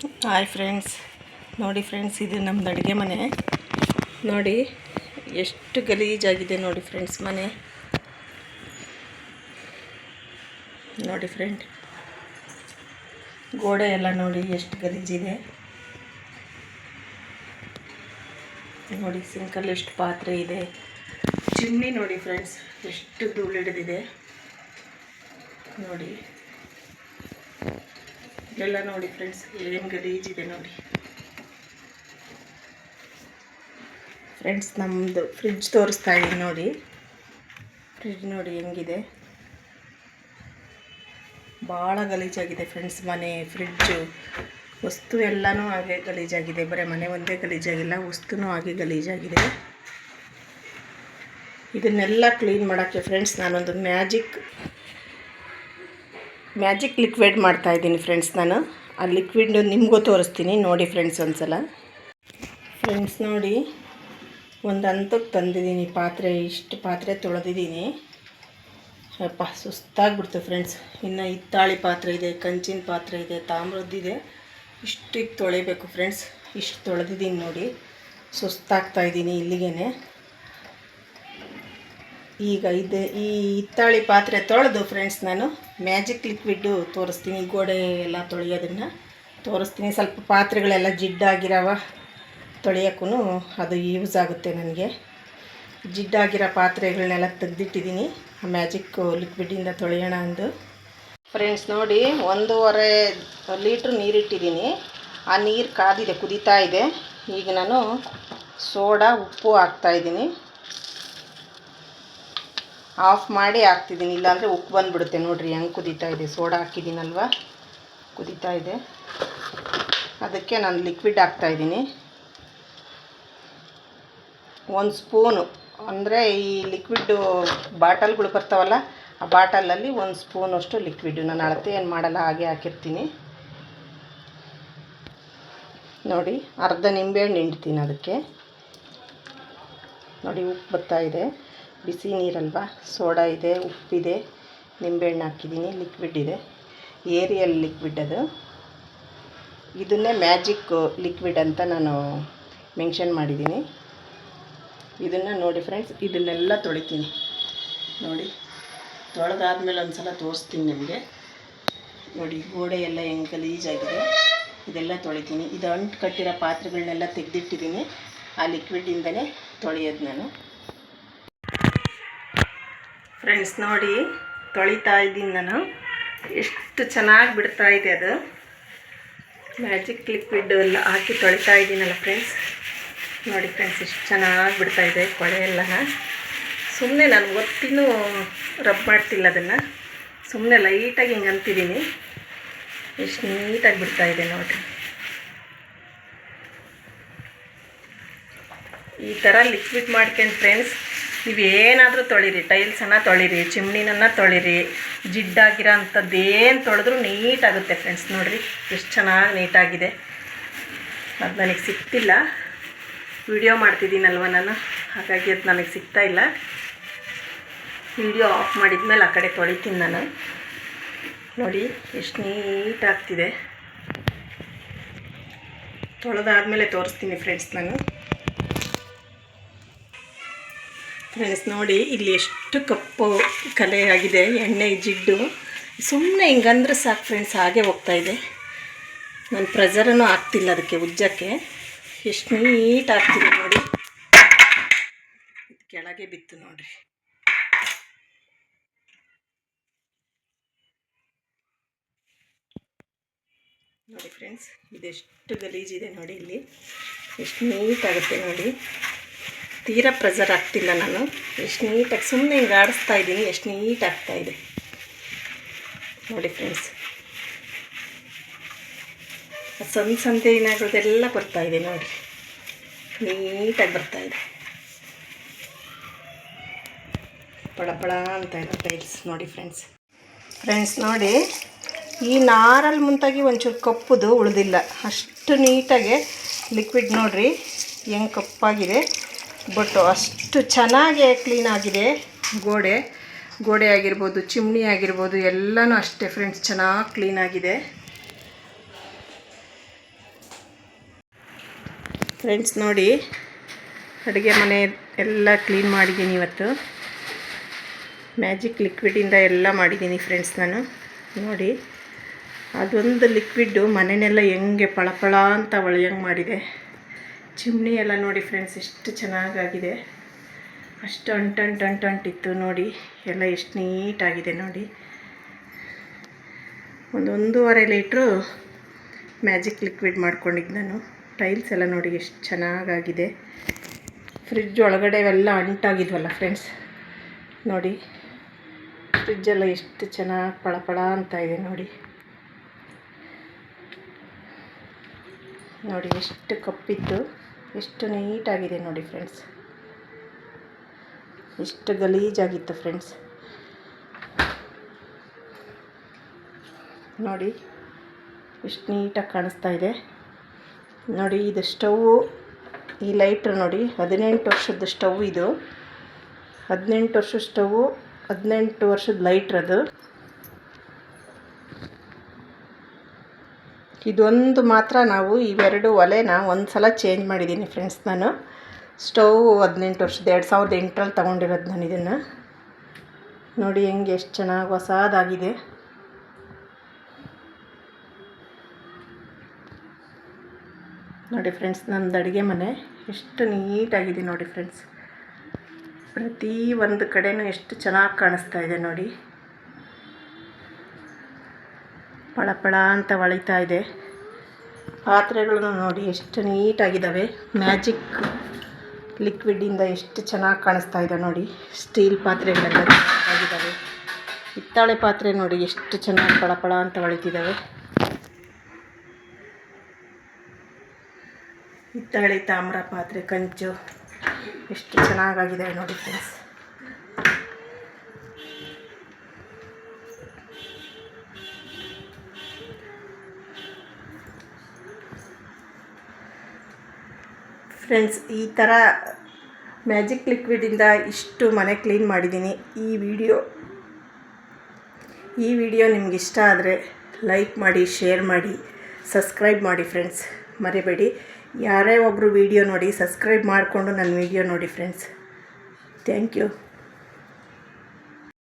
Hi friends, ನೋಡಿ friends, ಇದು ನಮ್ಮದು ಅಡುಗೆ ಮನೆ. ನೋಡಿ ಎಷ್ಟು ಗಲೀಜಾಗಿದೆ ನೋಡಿ ಫ್ರೆಂಡ್ಸ್ ಮನೆ. ನೋಡಿ ಫ್ರೆಂಡ್, ಗೋಡೆ ಎಲ್ಲ ನೋಡಿ ಎಷ್ಟು ಗಲೀಜಿದೆ. ನೋಡಿ ಸಿಂಕಲ್ಲಿ ಎಷ್ಟು ಪಾತ್ರೆ ಇದೆ. ಚಿಮ್ನಿ ನೋಡಿ ಫ್ರೆಂಡ್ಸ್, ಎಷ್ಟು ಧೂಳು ಹಿಡಿದಿದೆ ನೋಡಿ. ಎಲ್ಲ ನೋಡಿ ಫ್ರೆಂಡ್ಸ್, ಏನು ಗಲೀಜಿದೆ ನೋಡಿ ಫ್ರೆಂಡ್ಸ್. ನಮ್ಮದು ಫ್ರಿಡ್ಜ್ ತೋರಿಸ್ತಾ ಇದ್ದೀನಿ ನೋಡಿ. ಫ್ರಿಡ್ಜ್ ನೋಡಿ ಹೆಂಗಿದೆ, ಭಾಳ ಗಲೀಜಾಗಿದೆ ಫ್ರೆಂಡ್ಸ್ ಮನೆ. ಫ್ರಿಡ್ಜು ವಸ್ತು ಎಲ್ಲನೂ ಹಾಗೆ ಗಲೀಜಾಗಿದೆ. ಬರೀ ಮನೆ ಒಂದೇ ಗಲೀಜಾಗಿಲ್ಲ, ವಸ್ತುನೂ ಹಾಗೆ ಗಲೀಜಾಗಿದೆ. ಇದನ್ನೆಲ್ಲ ಕ್ಲೀನ್ ಮಾಡೋಕ್ಕೆ ಫ್ರೆಂಡ್ಸ್ ನಾನೊಂದು ಮ್ಯಾಜಿಕ್ ಲಿಕ್ವಿಡ್ ಮಾಡ್ತಾಯಿದ್ದೀನಿ ಫ್ರೆಂಡ್ಸ್. ನಾನು ಆ ಲಿಕ್ವಿಡ್ ನಿಮಗೂ ತೋರಿಸ್ತೀನಿ ನೋಡಿ ಫ್ರೆಂಡ್ಸ್ ಒಂದ್ಸಲ. ಫ್ರೆಂಡ್ಸ್ ನೋಡಿ, ಒಂದು ಹಂತಕ್ಕೆ ತಂದಿದ್ದೀನಿ ಪಾತ್ರೆ. ಇಷ್ಟು ಪಾತ್ರೆ ತೊಳೆದಿದ್ದೀನಿ. ಅಪ್ಪ ಸುಸ್ತಾಗ್ಬಿಡ್ತು ಫ್ರೆಂಡ್ಸ್. ಇನ್ನು ಹಿತ್ತಾಳಿ ಪಾತ್ರೆ ಇದೆ, ಕಂಚಿನ ಪಾತ್ರೆ ಇದೆ, ತಾಮ್ರದ್ದಿದೆ. ಇಷ್ಟಿಗೆ ತೊಳಿಬೇಕು ಫ್ರೆಂಡ್ಸ್. ಇಷ್ಟು ತೊಳೆದಿದ್ದೀನಿ ನೋಡಿ. ಸುಸ್ತಾಗ್ತಾಯಿದ್ದೀನಿ ಇಲ್ಲಿಗೇ. ಈಗ ಈ ಹಿತ್ತಾಳಿ ಪಾತ್ರೆ ತೊಳೆದು ಫ್ರೆಂಡ್ಸ್ ನಾನು ಮ್ಯಾಜಿಕ್ ಲಿಕ್ವಿಡ್ಡು ತೋರಿಸ್ತೀನಿ. ಗೋಡೆ ಎಲ್ಲ ತೊಳೆಯೋದನ್ನು ತೋರಿಸ್ತೀನಿ. ಸ್ವಲ್ಪ ಪಾತ್ರೆಗಳೆಲ್ಲ ಜಿಡ್ಡಾಗಿರವ ತೊಳೆಯೋಕ್ಕೂ ಅದು ಯೂಸ್ ಆಗುತ್ತೆ ನನಗೆ. ಜಿಡ್ಡಾಗಿರೋ ಪಾತ್ರೆಗಳನ್ನೆಲ್ಲ ತೆಗೆದಿಟ್ಟಿದ್ದೀನಿ ಆ ಮ್ಯಾಜಿಕ್ ಲಿಕ್ವಿಡ್ಡಿಂದ ತೊಳೆಯೋಣ ಅಂದು. ಫ್ರೆಂಡ್ಸ್ ನೋಡಿ, 1.5 ಲೀಟ್ರ್ ನೀರಿಟ್ಟಿದ್ದೀನಿ. ಆ ನೀರು ಕಾದಿದೆ, ಕುದೀತಾ ಇದೆ. ಈಗ ನಾನು ಸೋಡಾ ಉಪ್ಪು ಹಾಕ್ತಾಯಿದ್ದೀನಿ. ಆಫ್ ಮಾಡಿ ಹಾಕ್ತಿದ್ದೀನಿ, ಇಲ್ಲಾಂದರೆ ಉಪ್ಪು ಬಂದುಬಿಡುತ್ತೆ. ನೋಡಿರಿ ಹೆಂಗೆ ಕುದೀತಾ ಇದೆ. ಸೋಡಾ ಹಾಕಿದ್ದೀನಲ್ವ, ಕುದೀತಾ ಇದೆ. ಅದಕ್ಕೆ ನಾನು ಲಿಕ್ವಿಡ್ ಹಾಕ್ತಾಯಿದ್ದೀನಿ. 1 ಸ್ಪೂನು, ಅಂದರೆ ಈ ಲಿಕ್ವಿಡ್ಡು ಬಾಟಲ್ಗಳು ಬರ್ತಾವಲ್ಲ, ಆ ಬಾಟಲಲ್ಲಿ 1 ಸ್ಪೂನಷ್ಟು ಲಿಕ್ವಿಡ್ಡು. ನಾನು ಅಳತೆ ಏನು ಮಾಡಲ್ಲ, ಹಾಗೆ ಹಾಕಿರ್ತೀನಿ ನೋಡಿ. ಅರ್ಧ ನಿಂಬೆಹಣ್ಣು ಹಿಂಡ್ತೀನಿ ಅದಕ್ಕೆ ನೋಡಿ. ಉಪ್ಪು ಬರ್ತಾಯಿದೆ, ಬಿಸಿ ನೀರಲ್ವ, ಸೋಡಾ ಇದೆ, ಉಪ್ಪಿದೆ, ನಿಂಬೆಹಣ್ಣು ಹಾಕಿದ್ದೀನಿ, ಲಿಕ್ವಿಡ್ ಇದೆ. ಏರಿಯಲ್ ಲಿಕ್ವಿಡ್ ಅದು. ಇದನ್ನೇ ಮ್ಯಾಜಿಕ್ ಲಿಕ್ವಿಡ್ ಅಂತ ನಾನು ಮೆನ್ಷನ್ ಮಾಡಿದ್ದೀನಿ. ಇದನ್ನು ನೋಡಿ ಫ್ರೆಂಡ್ಸ್, ಇದನ್ನೆಲ್ಲ ತೊಳಿತೀನಿ ನೋಡಿ. ತೊಳೆದಾದ್ಮೇಲೆ ಒಂದು ಸಲ ತೋರಿಸ್ತೀನಿ ನಿಮಗೆ ನೋಡಿ. ಗೋಡೆ ಎಲ್ಲ ಹೆಂಗೆ ಗಲೀಜಾಗಿದೆ, ಇದೆಲ್ಲ ತೊಳಿತೀನಿ. ಇದು ಅಂಟು ಕಟ್ಟಿರೋ ಪಾತ್ರೆಗಳನ್ನೆಲ್ಲ ತೆಗೆದಿಟ್ಟಿದ್ದೀನಿ. ಆ ಲಿಕ್ವಿಡ್ಡಿಂದನೇ ತೊಳೆಯೋದು ನಾನು. ಫ್ರೆಂಡ್ಸ್ ನೋಡಿ, ತೊಳಿತಾ ಇದ್ದೀನಿ ನಾನು. ಎಷ್ಟು ಚೆನ್ನಾಗಿ ಬಿಡ್ತಾ ಇದೆ ಅದು. ಮ್ಯಾಜಿಕ್ ಲಿಕ್ವಿಡ್ ಎಲ್ಲ ಹಾಕಿ ತೊಳಿತಾ ಇದ್ದೀನಲ್ಲ ಫ್ರೆಂಡ್ಸ್. ನೋಡಿ ಫ್ರೆಂಡ್ಸ್, ಎಷ್ಟು ಚೆನ್ನಾಗಿ ಬಿಡ್ತಾಯಿದೆ ಕೊಳೆ ಎಲ್ಲನ. ಸುಮ್ಮನೆ ನಾನು ಒತ್ತಿನೂ ರಬ್ ಮಾಡ್ತಿಲ್ಲ ಅದನ್ನು, ಸುಮ್ಮನೆ ಲೈಟಾಗಿ ಹಿಂಗೆ ಅಂತಿದ್ದೀನಿ. ಎಷ್ಟು ನೀಟಾಗಿ ಬಿಡ್ತಾಯಿದೆ ನೋಡಿರಿ. ಈ ಥರ ಲಿಕ್ವಿಡ್ ಮಾಡ್ಕೊಂಡು ಫ್ರೆಂಡ್ಸ್ ನೀವು ಏನಾದರೂ ತೊಳಿರಿ, ಟೈಲ್ಸನ್ನು ತೊಳಿರಿ, ಚಿಮ್ನಿನನ್ನು ತೊಳಿರಿ, ಜಿಡ್ಡಾಗಿರೋ ಅಂಥದ್ದು ಏನು ತೊಳೆದ್ರೂ ನೀಟಾಗುತ್ತೆ ಫ್ರೆಂಡ್ಸ್. ನೋಡಿರಿ ಎಷ್ಟು ಚೆನ್ನಾಗಿ ನೀಟಾಗಿದೆ. ಅದು ನನಗೆ ಸಿಗ್ತಿಲ್ಲ, ವಿಡಿಯೋ ಮಾಡ್ತಿದ್ದೀನಲ್ವ ನಾನು, ಹಾಗಾಗಿ ಅದು ನನಗೆ ಸಿಗ್ತಾ ಇಲ್ಲ. ವಿಡಿಯೋ ಆಫ್ ಮಾಡಿದ್ಮೇಲೆ ಆ ಕಡೆ ತೊಳಿತೀನಿ ನಾನು. ನೋಡಿ ಎಷ್ಟು ನೀಟಾಗ್ತಿದೆ. ತೊಳೆದಾದ್ಮೇಲೆ ತೋರಿಸ್ತೀನಿ ಫ್ರೆಂಡ್ಸ್ ನಾನು. ಫ್ರೆಂಡ್ಸ್ ನೋಡಿ, ಇಲ್ಲಿ ಎಷ್ಟು ಕಪ್ಪು ಕಲೆ ಆಗಿದೆ, ಎಣ್ಣೆ ಜಿಡ್ಡು. ಸುಮ್ಮನೆ ಹಿಂಗಂದ್ರೆ ಸಾಕು ಫ್ರೆಂಡ್ಸ್, ಹಾಗೆ ಹೋಗ್ತಾಯಿದೆ. ನಾನು ಪ್ರೆಸರನ್ನು ಹಾಕ್ತಿಲ್ಲ ಅದಕ್ಕೆ ಉಜ್ಜಕ್ಕೆ. ಎಷ್ಟು ನೀಟ್ ಆಗ್ತಿದೆ ನೋಡಿ. ಕೆಳಗೆ ಬಿತ್ತು ನೋಡಿರಿ. ನೋಡಿ ಫ್ರೆಂಡ್ಸ್, ಇದೆಷ್ಟು ಗಲೀಜಿದೆ ನೋಡಿ. ಇಲ್ಲಿ ಎಷ್ಟು ನೀಟಾಗುತ್ತೆ ನೋಡಿ. ತೀರಾ ಪ್ರೆಸರ್ ಆಗ್ತಿಲ್ಲ ನಾನು. ಎಷ್ಟು ನೀಟಾಗಿ ಸುಮ್ಮನೆ ಹಿಂಗೆ ಆಡಿಸ್ತಾ ಇದ್ದೀನಿ, ಎಷ್ಟು ನೀಟ್ ಆಗ್ತಾಯಿದೆ ನೋಡಿ ಫ್ರೆಂಡ್ಸ್. ಸಂತೆನಾಗೋದೆಲ್ಲ ಬರ್ತಾಯಿದೆ ನೋಡಿ, ನೀಟಾಗಿ ಬರ್ತಾಯಿದೆ. ಪಳಪಳ ಅಂತ ಇದೆ ಟೈಲ್ಸ್ ನೋಡಿ ಫ್ರೆಂಡ್ಸ್. ಫ್ರೆಂಡ್ಸ್ ನೋಡಿ, ಈ ನಾರಲ್ಲಿ ಮುಂತಾಗಿ ಒಂಚೂರು ಕಪ್ಪುದು ಉಳಿದಿಲ್ಲ, ಅಷ್ಟು ನೀಟಾಗೆ ಲಿಕ್ವಿಡ್ ನೋಡಿರಿ ಹೆಂಗೆ ಕಪ್ಪಾಗಿದೆ. ಬಟ್ ಅಷ್ಟು ಚೆನ್ನಾಗಿ ಕ್ಲೀನಾಗಿದೆ ಗೋಡೆ ಆಗಿರ್ಬೋದು, ಚಿಮ್ನಿ ಆಗಿರ್ಬೋದು, ಎಲ್ಲನೂ ಅಷ್ಟೇ ಫ್ರೆಂಡ್ಸ್ ಚೆನ್ನಾಗಿ ಕ್ಲೀನಾಗಿದೆ. ಫ್ರೆಂಡ್ಸ್ ನೋಡಿ, ಅಡುಗೆ ಮನೆ ಎಲ್ಲ ಕ್ಲೀನ್ ಮಾಡಿದ್ದೀನಿ ಇವತ್ತು. ಮ್ಯಾಜಿಕ್ ಲಿಕ್ವಿಡಿಂದ ಎಲ್ಲ ಮಾಡಿದ್ದೀನಿ ಫ್ರೆಂಡ್ಸ್ ನಾನು. ನೋಡಿ, ಅದೊಂದು ಲಿಕ್ವಿಡ್ಡು ಮನೆಯೆಲ್ಲ ಹೆಂಗೆ ಪಳಪಳ ಅಂತ ಹೊಳೆಯಂಗೆ ಮಾಡಿದೆ. ಚಿಮ್ನಿ ಎಲ್ಲ ನೋಡಿ ಫ್ರೆಂಡ್ಸ್ ಎಷ್ಟು ಚೆನ್ನಾಗಾಗಿದೆ. ಅಷ್ಟು ಅಂಟಿತ್ತು ನೋಡಿ, ಎಲ್ಲ ಎಷ್ಟು ನೀಟಾಗಿದೆ ನೋಡಿ. 1.5 ಲೀಟ್ರು ಮ್ಯಾಜಿಕ್ ಲಿಕ್ವಿಡ್ ಮಾಡ್ಕೊಂಡಿದ್ದು ನಾನು. ಟೈಲ್ಸ್ ಎಲ್ಲ ನೋಡಿ ಎಷ್ಟು ಚೆನ್ನಾಗಾಗಿದೆ. ಫ್ರಿಡ್ಜ್ ಒಳಗಡೆ ಎಲ್ಲ ಅಂಟಾಗಿದ್ವಲ್ಲ ಫ್ರೆಂಡ್ಸ್, ನೋಡಿ ಫ್ರಿಡ್ಜೆಲ್ಲ ಎಷ್ಟು ಚೆನ್ನಾಗಿ ಪಳಪಳ ಅಂತ ಇದೆ ನೋಡಿ. ನೋಡಿ ಎಷ್ಟು ಕಪ್ಪಿತ್ತು, ಎಷ್ಟು ನೀಟಾಗಿದೆ ನೋಡಿ ಫ್ರೆಂಡ್ಸ್. ಎಷ್ಟು ಗಲೀಜಾಗಿತ್ತು ಫ್ರೆಂಡ್ಸ್. ನೋಡಿ ಎಷ್ಟು ನೀಟಾಗಿ ಕಾಣಿಸ್ತಾ ಇದೆ ನೋಡಿ. ಇದು ಸ್ಟವ್ವು, ಈ ಲೈಟ್ರ್ ನೋಡಿ 18 ವರ್ಷದ ಸ್ಟವ್ ಇದು. 18 ವರ್ಷದ ಸ್ಟವ್ವು, 18 ವರ್ಷದ ಲೈಟ್ರ್ ಅದು. ಇದೊಂದು ಮಾತ್ರ ನಾವು ಇವೆರಡು ಒಲೆನ ಒಂದು ಸಲ ಚೇಂಜ್ ಮಾಡಿದ್ದೀನಿ ಫ್ರೆಂಡ್ಸ್ ನಾನು. ಸ್ಟವ್ 18 ವರ್ಷದ 2008ರಲ್ಲಿ ತೊಗೊಂಡಿರೋದು ನಾನು ಇದನ್ನು. ನೋಡಿ ಹೆಂಗೆ ಎಷ್ಟು ಚೆನ್ನಾಗಿ ಹೊಸದಾಗಿದೆ. ನೋಡಿ ಫ್ರೆಂಡ್ಸ್, ನಮ್ಮದು ಅಡುಗೆ ಮನೆ ಎಷ್ಟು ನೀಟಾಗಿದೆ ನೋಡಿ ಫ್ರೆಂಡ್ಸ್. ಪ್ರತಿ ಒಂದು ಕಡೆನೂ ಎಷ್ಟು ಚೆನ್ನಾಗಿ ಕಾಣಿಸ್ತಾ ಇದೆ ನೋಡಿ. ಪಳಪಳ ಅಂತ ಹೊಳಿತಾ ಇದೆ. ಪಾತ್ರೆಗಳನ್ನು ನೋಡಿ ಎಷ್ಟು ನೀಟಾಗಿದ್ದಾವೆ. ಮ್ಯಾಜಿಕ್ ಲಿಕ್ವಿಡಿಂದ ಎಷ್ಟು ಚೆನ್ನಾಗಿ ಕಾಣಿಸ್ತಾ ಇದೆ ನೋಡಿ. ಸ್ಟೀಲ್ ಪಾತ್ರೆಗಳೆಲ್ಲ ಚೆನ್ನಾಗಿದ್ದಾವೆ. ಹಿತ್ತಾಳೆ ಪಾತ್ರೆ ನೋಡಿ ಎಷ್ಟು ಚೆನ್ನಾಗಿ ಪಳಪಳ ಅಂತ ಹೊಳಿತಿದ್ದಾವೆ. ಹಿತ್ತಾಳೆ, ತಾಮ್ರ ಪಾತ್ರೆ, ಕಂಚು ಎಷ್ಟು ಚೆನ್ನಾಗಾಗಿದೆ ನೋಡಿ ಫ್ರೆಂಡ್ಸ್. ಫ್ರೆಂಡ್ಸ್, ಈ ಥರ ಮ್ಯಾಜಿಕ್ ಲಿಕ್ವಿಡಿಂದ ಇಷ್ಟು ಮನೆ ಕ್ಲೀನ್ ಮಾಡಿದ್ದೀನಿ. ಈ ವಿಡಿಯೋ ನಿಮ್ಗೆ ಇಷ್ಟ ಆದರೆ ಲೈಕ್ ಮಾಡಿ, ಶೇರ್ ಮಾಡಿ, ಸಬ್ಸ್ಕ್ರೈಬ್ ಮಾಡಿ ಫ್ರೆಂಡ್ಸ್, ಮರಿಬೇಡಿ. ಯಾರೇ ಒಬ್ಬರು ವಿಡಿಯೋ ನೋಡಿ ಸಬ್ಸ್ಕ್ರೈಬ್ ಮಾಡಿಕೊಂಡು ನನ್ನ ವಿಡಿಯೋ ನೋಡಿ ಫ್ರೆಂಡ್ಸ್. Thank you.